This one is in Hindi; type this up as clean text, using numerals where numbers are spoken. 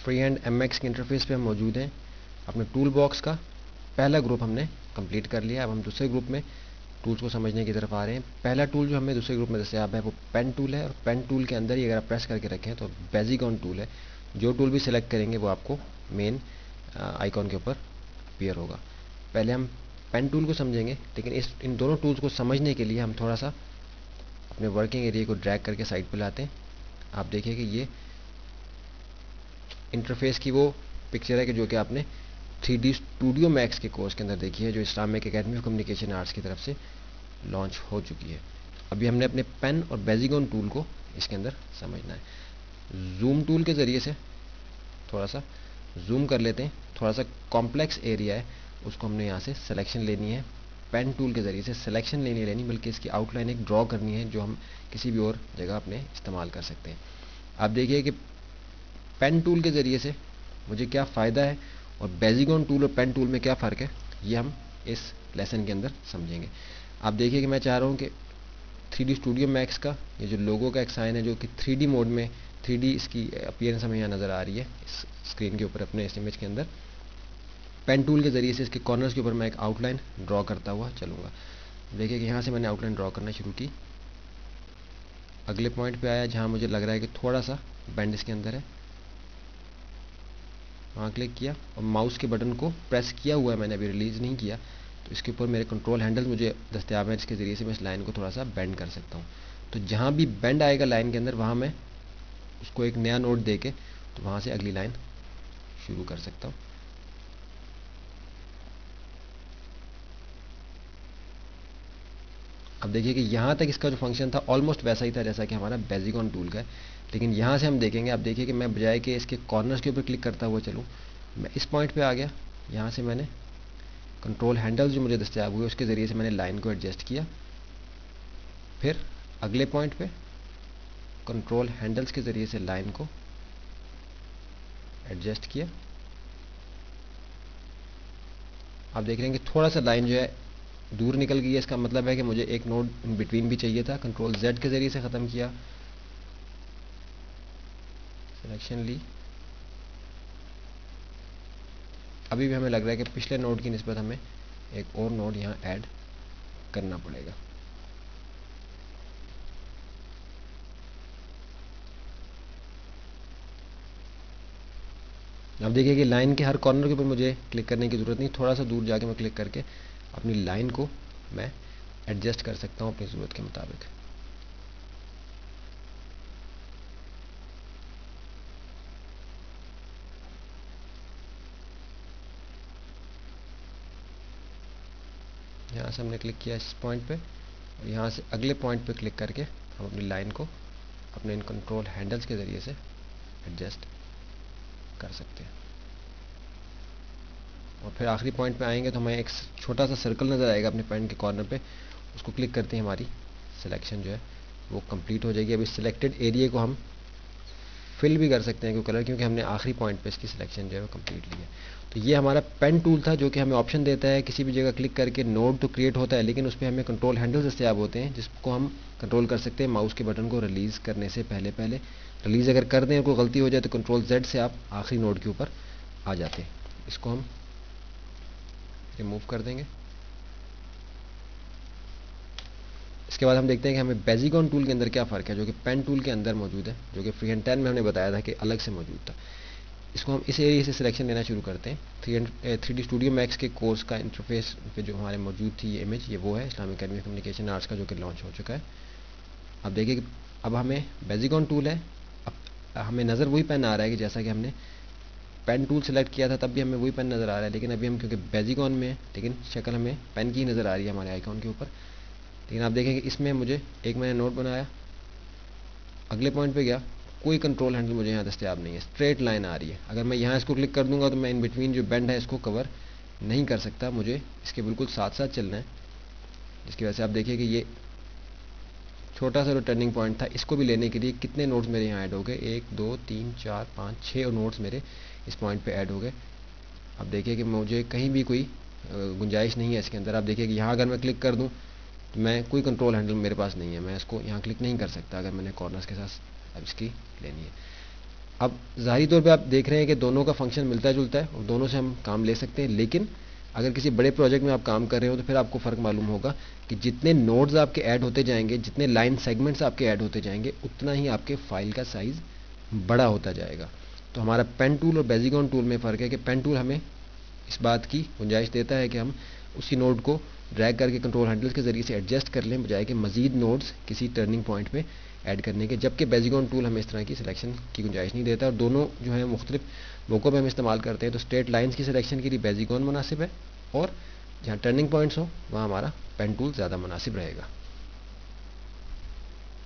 फ्री हैंड MX के इंटरफेस पे हम मौजूद हैं। अपने टूल बॉक्स का पहला ग्रुप हमने कंप्लीट कर लिया। अब हम दूसरे ग्रुप में टूल्स को समझने की तरफ आ रहे हैं। पहला टूल जो हमें दूसरे ग्रुप में दस्तयाब है वो पेन टूल है, और पेन टूल के अंदर ही अगर आप प्रेस करके रखें तो बेजिकॉन टूल है। जो टूल भी सिलेक्ट करेंगे वो आपको मेन आइकॉन के ऊपर अपीयर होगा। पहले हम पेन टूल को समझेंगे, लेकिन इन दोनों टूल्स को समझने के लिए हम थोड़ा सा अपने वर्किंग एरिया को ड्रैग करके साइड पर लाते हैं। आप देखिए कि ये इंटरफेस की वो पिक्चर है कि जो कि आपने 3D स्टूडियो मैक्स के कोर्स के अंदर देखी है, जो Islamic academy of communication arts की तरफ से लॉन्च हो चुकी है। अभी हमने अपने पेन और बेजिकॉन टूल को इसके अंदर समझना है। जूम टूल के ज़रिए से थोड़ा सा जूम कर लेते हैं। थोड़ा सा कॉम्प्लेक्स एरिया है, उसको हमने यहाँ से सिलेक्शन लेनी है। पेन टूल के ज़रिए से सिलेक्शन नहीं लेनी, बल्कि इसकी आउटलाइन एक ड्रॉ करनी है, जो हम किसी भी और जगह अपने इस्तेमाल कर सकते हैं। आप देखिए कि पेन टूल के ज़रिए से मुझे क्या फ़ायदा है और बेजिकॉन टूल और पेन टूल में क्या फ़र्क है, ये हम इस लेसन के अंदर समझेंगे। आप देखिए कि मैं चाह रहा हूँ कि 3D स्टूडियो मैक्स का ये जो लोगो का एक साइन है, जो कि 3D मोड में 3D इसकी अपीयरेंस हमें यहाँ नज़र आ रही है इस स्क्रीन के ऊपर अपने इस इमेज के अंदर। पेन टूल के ज़रिए से इसके कॉर्नर्स के ऊपर मैं एक आउटलाइन ड्रॉ करता हुआ चलूँगा। देखिए कि यहाँ से मैंने आउटलाइन ड्रॉ करना शुरू की। अगले पॉइंट पे आया जहाँ मुझे लग रहा है कि थोड़ा सा बेंड इसके अंदर है, वहाँ क्लिक किया और माउस के बटन को प्रेस किया हुआ है मैंने, अभी रिलीज़ नहीं किया। तो इसके ऊपर मेरे कंट्रोल हैंडल मुझे दस्तयाब है, जिसके ज़रिए से मैं इस लाइन को थोड़ा सा बेंड कर सकता हूँ। तो जहाँ भी बेंड आएगा लाइन के अंदर, वहाँ मैं उसको एक नया नोट दे के तो वहाँ से अगली लाइन शुरू कर सकता हूँ। अब देखिए कि यहाँ तक इसका जो फंक्शन था ऑलमोस्ट वैसा ही था जैसा कि हमारा बेजिकॉन टूल का है, लेकिन यहाँ से हम देखेंगे। आप देखिए कि मैं बजाय कि इसके कॉर्नर्स के ऊपर क्लिक करता हुआ चलूँ, मैं इस पॉइंट पे आ गया। यहाँ से मैंने कंट्रोल हैंडल जो मुझे दस्तयाब हुए उसके ज़रिए से मैंने लाइन को एडजस्ट किया। फिर अगले पॉइंट पे कंट्रोल हैंडल्स के ज़रिए से लाइन को एडजस्ट किया। आप देख रहे हैं कि थोड़ा सा लाइन जो है दूर निकल गई है। इसका मतलब है कि मुझे एक नोड इन बिटवीन भी चाहिए था। कंट्रोल Z के ज़रिए से ख़त्म किया, सिलेक्शन ली। अभी भी हमें लग रहा है कि पिछले नोड की निस्बत हमें एक और नोड यहाँ ऐड करना पड़ेगा। अब देखिए कि लाइन के हर कॉर्नर के ऊपर मुझे क्लिक करने की ज़रूरत नहीं, थोड़ा सा दूर जाके मैं क्लिक करके अपनी लाइन को मैं एडजस्ट कर सकता हूँ अपनी ज़रूरत के मुताबिक। यहाँ से हमने क्लिक किया इस पॉइंट पे, और यहाँ से अगले पॉइंट पे क्लिक करके हम अपनी लाइन को अपने इन कंट्रोल हैंडल्स के ज़रिए से एडजस्ट कर सकते हैं। और फिर आखिरी पॉइंट पे आएंगे तो हमें एक छोटा सा सर्कल नज़र आएगा अपने पॉइंट के कॉर्नर पे, उसको क्लिक करते ही हमारी सिलेक्शन जो है वो कंप्लीट हो जाएगी। अभी सिलेक्टेड एरिया को हम फिल भी कर सकते हैं क्योंकि हमने आखिरी पॉइंट पे इसकी सिलेक्शन जो है वो कंप्लीट ली है। तो ये हमारा पेन टूल था, जो कि हमें ऑप्शन देता है किसी भी जगह क्लिक करके नोड तो क्रिएट होता है, लेकिन उस पर हमें कंट्रोल हैंडल्स दस्तयाब होते हैं जिसको हम कंट्रोल कर सकते हैं माउस के बटन को रिलीज़ करने से पहले। रिलीज़ अगर कर दें और कोई गलती हो जाए तो कंट्रोल Z से आप आखिरी नोड के ऊपर आ जाते हैं। इसको हम रिमूव कर देंगे। इसके बाद हम देखते हैं कि हमें बेजिकॉन टूल के अंदर क्या फ़र्क है, जो कि पेन टूल के अंदर मौजूद है, जो कि फ्री हैंड 10 में हमने बताया था कि अलग से मौजूद था। इसको हम इस एरिया से सिलेक्शन लेना शुरू करते हैं। 3D स्टूडियो मैक्स के कोर्स का इंटरफेस पे जो हमारे मौजूद थी ये इमेज, ये वो है Islamic academy of communication arts का, जो कि लॉन्च हो चुका है। अब देखिए कि अब हमें बेजिकॉन टूल है। अब हमें नज़र वही पेन आ रहा है कि जैसा कि हमने पेन टूल सेलेक्ट किया था तब भी हमें वही पेन नज़र आ रहा है, लेकिन अभी हम क्योंकि बेजिकॉन में है, लेकिन शक्ल हमें पेन की नज़र आ रही है हमारे आइकॉन के ऊपर। लेकिन आप देखें कि इसमें मुझे मैंने नोट बनाया, अगले पॉइंट पे गया, कोई कंट्रोल हैंडल मुझे यहाँ दस्तयाब नहीं है, स्ट्रेट लाइन आ रही है। अगर मैं यहाँ इसको क्लिक कर दूंगा तो मैं इन बिटवीन जो बेंड है इसको कवर नहीं कर सकता, मुझे इसके बिल्कुल साथ साथ चलना है। जिसकी वजह से आप देखिए कि ये छोटा सा जो टर्निंग पॉइंट था, इसको भी लेने के लिए कितने नोट्स मेरे यहाँ ऐड हो गए, 1 2 3 4 5 6 नोट्स मेरे इस पॉइंट पे ऐड हो गए। अब देखिए कि मुझे कहीं भी कोई गुंजाइश नहीं है इसके अंदर। आप देखिए कि यहाँ अगर मैं क्लिक कर दूँ तो मैं कोई कंट्रोल हैंडल मेरे पास नहीं है, मैं इसको यहाँ क्लिक नहीं कर सकता अगर मैंने कॉर्नर्स के साथ अब इसकी लेनी है। अब ज़ाहिरी तौर पे आप देख रहे हैं कि दोनों का फंक्शन मिलता जुलता है और दोनों से हम काम ले सकते हैं, लेकिन अगर किसी बड़े प्रोजेक्ट में आप काम कर रहे हो तो फिर आपको फ़र्क मालूम होगा कि जितने नोड्स आपके ऐड होते जाएंगे, जितने लाइन सेगमेंट्स आपके ऐड होते जाएंगे, उतना ही आपके फाइल का साइज़ बड़ा होता जाएगा। तो हमारा पेन टूल और बेजिकॉन टूल में फ़र्क है कि पेन टूल हमें इस बात की गुंजाइश देता है कि हम उसी नोड को ड्रैग करके कंट्रोल हैंडल्स के ज़रिए से एडजस्ट कर लें, बजाय कि मज़ीद नोड्स किसी टर्निंग पॉइंट पे ऐड करने के, जबकि बेजिकॉन टूल हमें इस तरह की सिलेक्शन की गुंजाइश नहीं देता। और दोनों जो है मुख्तलिफ मौक़ों पर हम इस्तेमाल करते हैं। तो स्ट्रेट लाइन्स की सिलेक्शन के लिए बेजिकॉन मुनासिब है, और जहाँ टर्निंग पॉइंट्स हो वहाँ हमारा पेन टूल ज़्यादा मुनासिब रहेगा।